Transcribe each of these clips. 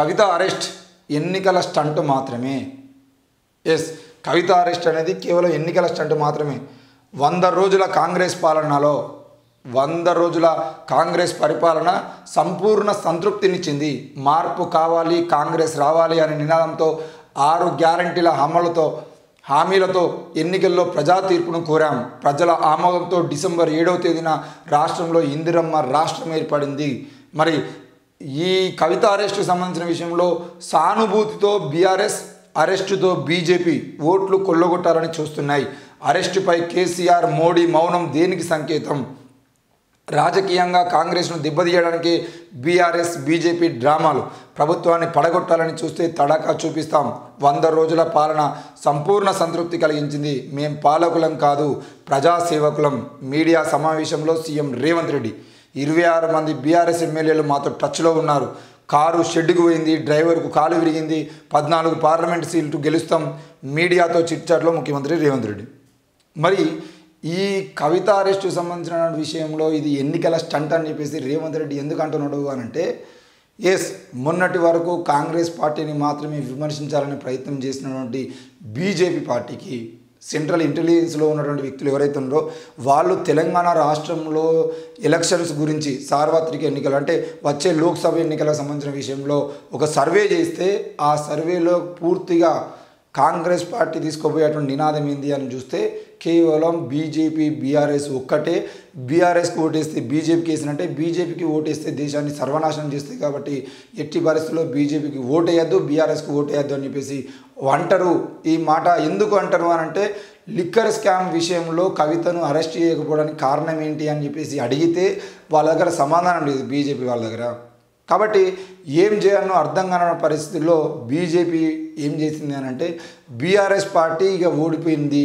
కవిత arrest ఎన్నికల stunt మాత్రమే. Yes, కవిత arrest అనేది కేవలం ఎన్నికల స్టంట్ మాత్రమే. 100 రోజుల కాంగ్రెస్ పాలనలో 100 రోజుల కాంగ్రెస్ పరిపాలన సంపూర్ణ సంతృప్తినిచ్చింది. మార్పు కావాలి, కాంగ్రెస్ రావాలి అనే నినాదంతో 6 గ్యారంటీల హామీలతో ఎన్నికల్లో ప్రజా తీర్పును కోరాం. ప్రజల ఆమోదంతో డిసెంబర్ 7వ తేదీన రాష్ట్రంలో ఇందిరమ్మ రాష్ట్రం ఏర్పడింది. మరి ఈ కవిత అరెస్టుకు సంబంధించిన విషయంలో సానుభూతితో బీఆర్ఎస్, అరెస్టుతో బీజేపీ ఓట్లు కొల్లగొట్టాలని చూస్తున్నాయి. అరెస్టుపై కేసీఆర్, మోడీ మౌనం దేనికి సంకేతం? రాజకీయంగా కాంగ్రెస్ను దెబ్బతీయడానికి బీఆర్ఎస్, బీజేపీ డ్రామాలు. ప్రభుత్వాన్ని పడగొట్టాలని చూస్తే తడాకా చూపిస్తాం. 100 రోజుల పాలన సంపూర్ణ సంతృప్తి కలిగించింది. మేం పాలకులం కాదు, ప్రజాసేవకులం. మీడియా సమావేశంలో సీఎం రేవంత్ రెడ్డి. 26 మంది బీఆర్ఎస్ ఎమ్మెల్యేలు మాతో టచ్లో ఉన్నారు. కారు షెడ్డుకు పోయింది, డ్రైవర్కు కాలు విరిగింది, 14 పార్లమెంట్ సీట్లు గెలుస్తాం. మీడియాతో చిట్చాట్లో ముఖ్యమంత్రి రేవంత్ రెడ్డి. మరి ఈ కవిత అరెస్టుకు సంబంధించిన విషయంలో ఇది ఎన్నికల స్టంట్ అని చెప్పేసి రేవంత్ రెడ్డి ఎందుకు అంటున్నాడు అని అంటే, ఎస్, మొన్నటి వరకు కాంగ్రెస్ పార్టీని మాత్రమే విమర్శించాలని ప్రయత్నం చేసినటువంటి బీజేపీ పార్టీకి సెంట్రల్ ఇంటెలిజెన్స్లో ఉన్నటువంటి వ్యక్తులు ఎవరైతే ఉన్నారో వాళ్ళు తెలంగాణ రాష్ట్రంలో ఎలక్షన్స్ గురించి, సార్వత్రిక ఎన్నికలు అంటే వచ్చే లోక్సభ ఎన్నికలకు సంబంధించిన విషయంలో ఒక సర్వే చేస్తే ఆ సర్వేలో పూర్తిగా కాంగ్రెస్ పార్టీ తీసుకోబోయేటువంటి నినాదం ఏంది అని చూస్తే కేవలం బీజేపీ, బీఆర్ఎస్ ఒక్కటే. బీఆర్ఎస్కి ఓటేస్తే బీజేపీకి వేసినట్టే, బీజేపీకి ఓటేస్తే దేశాన్ని సర్వనాశనం చేస్తాయి. కాబట్టి ఎట్టి పరిస్థితుల్లో బీజేపీకి ఓటేయద్దు, బీఆర్ఎస్కి ఓటేయద్దు అని చెప్పేసి అంటారు. ఈ మాట ఎందుకు అంటారు అని అంటే, లిక్కర్ స్కామ్ విషయంలో కవితను అరెస్ట్ చేయకపోవడానికి కారణం ఏంటి అని చెప్పేసి అడిగితే వాళ్ళ దగ్గర సమాధానం లేదు బీజేపీ వాళ్ళ దగ్గర. కాబట్టి ఏం చేయాలనో అర్థం కాని పరిస్థితుల్లో బీజేపీ ఏం చేసింది అని అంటే, బీఆర్ఎస్ పార్టీ ఇక ఓడిపోయింది,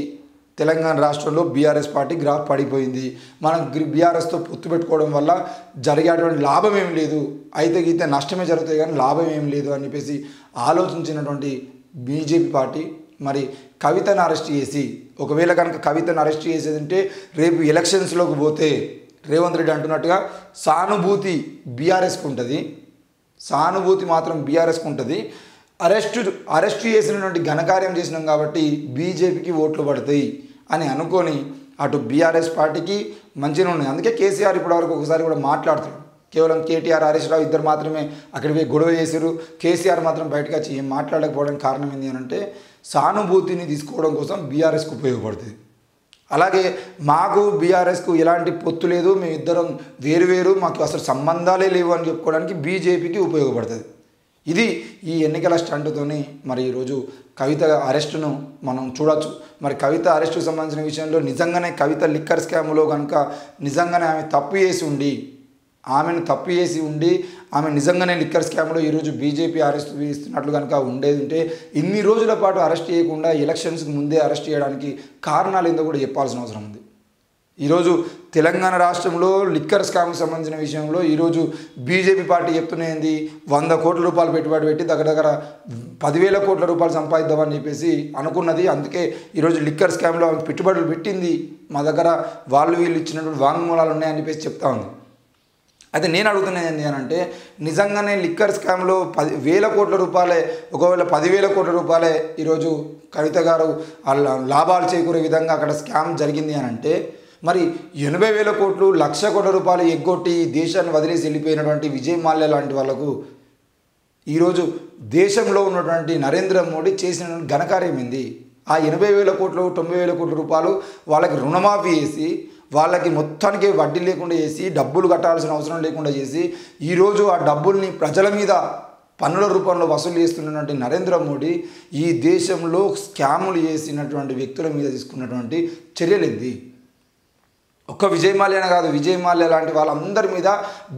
తెలంగాణ రాష్ట్రంలో బీఆర్ఎస్ పార్టీ గ్రాఫ్ పడిపోయింది, మనం బీఆర్ఎస్తో పొత్తు పెట్టుకోవడం వల్ల జరిగేటువంటి లాభం ఏం లేదు, అయితే గీతే నష్టమే జరుగుతాయి కానీ లాభం ఏం లేదు అని చెప్పేసి ఆలోచించినటువంటి బీజేపీ పార్టీ మరి కవితను అరెస్ట్ చేసి, ఒకవేళ కనుక కవితను అరెస్ట్ చేసేదంటే రేపు ఎలక్షన్స్లోకి పోతే రేవంత్ రెడ్డి అంటున్నట్టుగా సానుభూతి బీఆర్ఎస్కి ఉంటుంది, సానుభూతి మాత్రం బీఆర్ఎస్కి ఉంటుంది. అరెస్ట్ చేసినటువంటి ఘనకార్యం చేసినాం కాబట్టి బీజేపీకి ఓట్లు పడతాయి అని అనుకొని అటు బీఆర్ఎస్ పార్టీకి మంచిగా ఉన్నాయి. అందుకే కేసీఆర్ ఇప్పటివరకు ఒకసారి కూడా మాట్లాడుతున్నాడు. కేవలం కేటీఆర్, హరీష్ రావు ఇద్దరు మాత్రమే అక్కడికి పోయి గొడవ చేశారు. కేసీఆర్ మాత్రం బయటకు వచ్చి ఏం మాట్లాడకపోవడానికి కారణం ఏంటి అని అంటే, సానుభూతిని తీసుకోవడం కోసం బీఆర్ఎస్కి ఉపయోగపడుతుంది. అలాగే మాకు బీఆర్ఎస్కు ఎలాంటి పొత్తు లేదు, మేమిద్దరం వేరు, మాకు అసలు సంబంధాలే లేవు అని చెప్పుకోవడానికి బీజేపీకి ఉపయోగపడుతుంది. ఇది ఈ ఎన్నికల స్టంట్తోని మరి ఈరోజు కవిత అరెస్టును మనం చూడవచ్చు. మరి కవిత అరెస్టుకు సంబంధించిన విషయంలో నిజంగానే కవిత లిక్కర్ స్కామ్లో కనుక నిజంగానే ఆమెను తప్పు చేసి ఉండి ఆమె నిజంగానే లిక్కర్ స్కామ్లో ఈరోజు బీజేపీ అరెస్ట్ ఇస్తున్నట్లు కనుక ఉండేది ఉంటే ఇన్ని రోజుల పాటు అరెస్ట్ చేయకుండా ఎలక్షన్స్కి ముందే అరెస్ట్ చేయడానికి కారణాలు ఏందో కూడా చెప్పాల్సిన అవసరం ఉంది. ఈరోజు తెలంగాణ రాష్ట్రంలో లిక్కర్ స్కామ్కి సంబంధించిన విషయంలో ఈరోజు బీజేపీ పార్టీ చెప్తున్నది 100 కోట్ల రూపాయలు పెట్టుబడి పెట్టి దగ్గర 10,000 కోట్ల రూపాయలు సంపాదిద్దామని చెప్పేసి అనుకున్నది. అందుకే ఈరోజు లిక్కర్ స్కామ్లో ఆమె పెట్టుబడులు పెట్టింది, మా దగ్గర వీళ్ళు ఇచ్చినటువంటి వాంగ్మూలాలు ఉన్నాయని చెప్పేసి చెప్తా ఉంది. అయితే నేను అడుగుతున్నది ఏంటి అని అంటే, నిజంగానే లిక్కర్ స్కామ్లో 10,000 కోట్ల రూపాయలే, ఒకవేళ 10,000 కోట్ల రూపాయలే ఈరోజు కవిత గారు లాభాలు చేకూరే విధంగా అక్కడ స్కామ్ జరిగింది అని అంటే, మరి 80,000 కోట్లు, 1,00,000 కోట్ల రూపాయలు ఎగ్గొట్టి దేశాన్ని వదిలేసి వెళ్ళిపోయినటువంటి విజయ్ మాల్యా లాంటి వాళ్ళకు ఈరోజు దేశంలో ఉన్నటువంటి నరేంద్ర మోడీ చేసిన ఘనకార్యం ఏంది? ఆ 80,000 కోట్లు, 90,000 కోట్ల రూపాయలు వాళ్ళకి రుణమాఫీ చేసి, వాళ్ళకి మొత్తానికి వడ్డీ లేకుండా చేసి, డబ్బులు కట్టాల్సిన అవసరం లేకుండా చేసి, ఈరోజు ఆ డబ్బుల్ని ప్రజల మీద పన్నుల రూపంలో వసూలు చేస్తున్నటువంటి నరేంద్ర మోడీ ఈ దేశంలో స్కాములు చేసినటువంటి వ్యక్తుల మీద తీసుకున్నటువంటి చర్యలు ఏంది? ఒక్క విజయ్ మాల్యానే కాదు, విజయ్ మాల్యా లాంటి వాళ్ళందరి మీద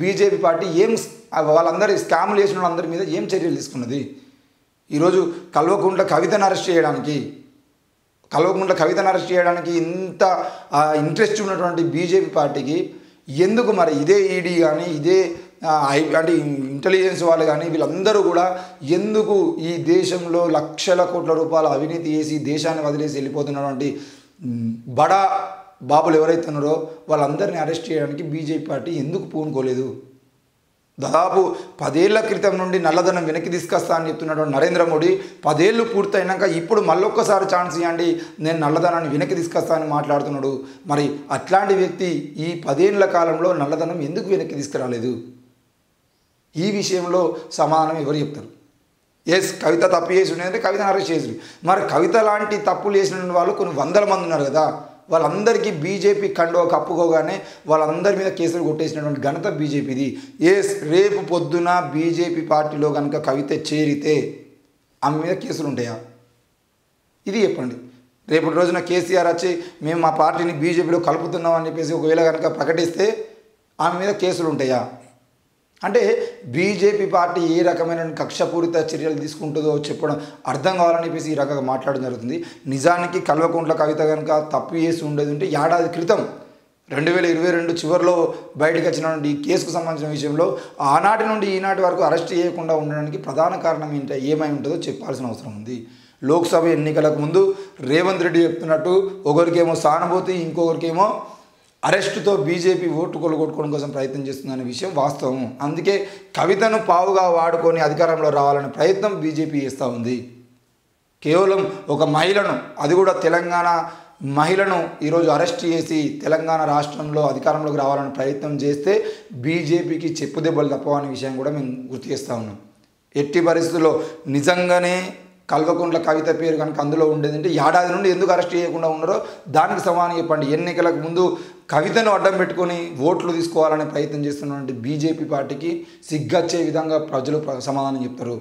బీజేపీ పార్టీ వాళ్ళందరి స్కాములు చేసిన వాళ్ళందరి మీద ఏం చర్యలు తీసుకున్నది? ఈరోజు కల్వకుంట్ల కవితను అరెస్ట్ చేయడానికి ఇంత ఇంట్రెస్ట్ ఉన్నటువంటి బీజేపీ పార్టీకి ఎందుకు మరి ఇదే ఈడీ కానీ ఇదే అంటే ఇంటెలిజెన్స్ వాళ్ళు కానీ వీళ్ళందరూ కూడా ఎందుకు ఈ దేశంలో 1,00,000 కోట్ల రూపాయల అవినీతి చేసి దేశాన్ని వదిలేసి వెళ్ళిపోతున్నటువంటి బడా బాబులు ఎవరైతే ఉన్నారో వాళ్ళందరినీ అరెస్ట్ చేయడానికి బీజేపీ పార్టీ ఎందుకు పూనుకోలేదు? దాదాపు 10 ఏళ్ల క్రితం నుండి నల్లధనం వెనక్కి తీసుకొస్తా అని చెప్తున్నటువంటి నరేంద్ర మోడీ 10 ఏళ్ళు పూర్తయినాక ఇప్పుడు మళ్ళొక్కసారి ఛాన్స్ ఇవ్వండి, నేను నల్లధనాన్ని వెనక్కి తీసుకొస్తా అని మాట్లాడుతున్నాడు. మరి అట్లాంటి వ్యక్తి ఈ 10 ఏళ్ల కాలంలో నల్లధనం ఎందుకు వెనక్కి తీసుకురాలేదు? ఈ విషయంలో సమాధానం ఎవరు చెప్తారు? ఎస్, కవిత తప్పు చేసి ఉండేదంటే కవితను అరెస్ట్ చేసి, మరి కవిత లాంటి తప్పులు చేసిన వాళ్ళు కొన్ని వందల మంది ఉన్నారు కదా, వాళ్ళందరికీ బీజేపీ కండువా కప్పుకోగానే వాళ్ళందరి మీద కేసులు కొట్టేసినటువంటి ఘనత బీజేపీది. ఎస్, రేపు పొద్దున బీజేపీ పార్టీలో కనుక కవిత చేరితే ఆమె మీద కేసులు ఉంటాయా? ఇది చెప్పండి. రేపటి రోజున కేసీఆర్ వచ్చి మేము మా పార్టీని బీజేపీలో కలుపుతున్నాం అని చెప్పేసి ఒకవేళ కనుక ప్రకటిస్తే ఆమె మీద కేసులు ఉంటాయా? అంటే బీజేపీ పార్టీ ఏ రకమైన కక్షపూరిత చర్యలు తీసుకుంటుందో చెప్పడం అర్థం కావాలని చెప్పేసి ఈ రకంగా మాట్లాడడం జరుగుతుంది. నిజానికి కల్వకుంట్ల కవిత కనుక తప్పు చేసి ఉండేది ఉంటే ఏడాది క్రితం 2022 చివరిలో బయటకు వచ్చినటువంటి ఈ కేసుకు సంబంధించిన విషయంలో ఆనాటి నుండి ఈనాటి వరకు అరెస్ట్ చేయకుండా ఉండడానికి ప్రధాన కారణం ఏమై ఉంటుందో చెప్పాల్సిన అవసరం ఉంది. లోక్సభ ఎన్నికలకు ముందు రేవంత్ రెడ్డి చెప్తున్నట్టు ఒకరికేమో సానుభూతి, ఇంకొకరికేమో అరెస్టుతో బీజేపీ ఓటు కొట్టుకోవడం కోసం ప్రయత్నం చేస్తుందనే విషయం వాస్తవం. అందుకే కవితను పావుగా వాడుకొని అధికారంలో రావాలనే ప్రయత్నం బీజేపీ చేస్తూ ఉంది. కేవలం ఒక మహిళను, అది కూడా తెలంగాణ మహిళను ఈరోజు అరెస్ట్ చేసి తెలంగాణ రాష్ట్రంలో అధికారంలోకి రావాలని ప్రయత్నం చేస్తే బీజేపీకి చెప్పు దెబ్బలు తప్పవనే విషయం కూడా మేము గుర్తు చేస్తూ ఉన్నాం. ఎట్టి పరిస్థితుల్లో నిజంగానే కల్వకుంట్ల కవిత పేరు కనుక అందులో ఉండేదంటే ఏడాది నుండి ఎందుకు అరెస్ట్ చేయకుండా ఉన్నారో దానికి సమానం చెప్పండి. ఎన్నికలకు ముందు కవితను అడ్డం పెట్టుకొని ఓట్లు తీసుకోవాలనే ప్రయత్నం చేస్తున్నటువంటి బీజేపీ పార్టీకి సిగ్గచ్చే విధంగా ప్రజలు సమాధానం చెప్తారు.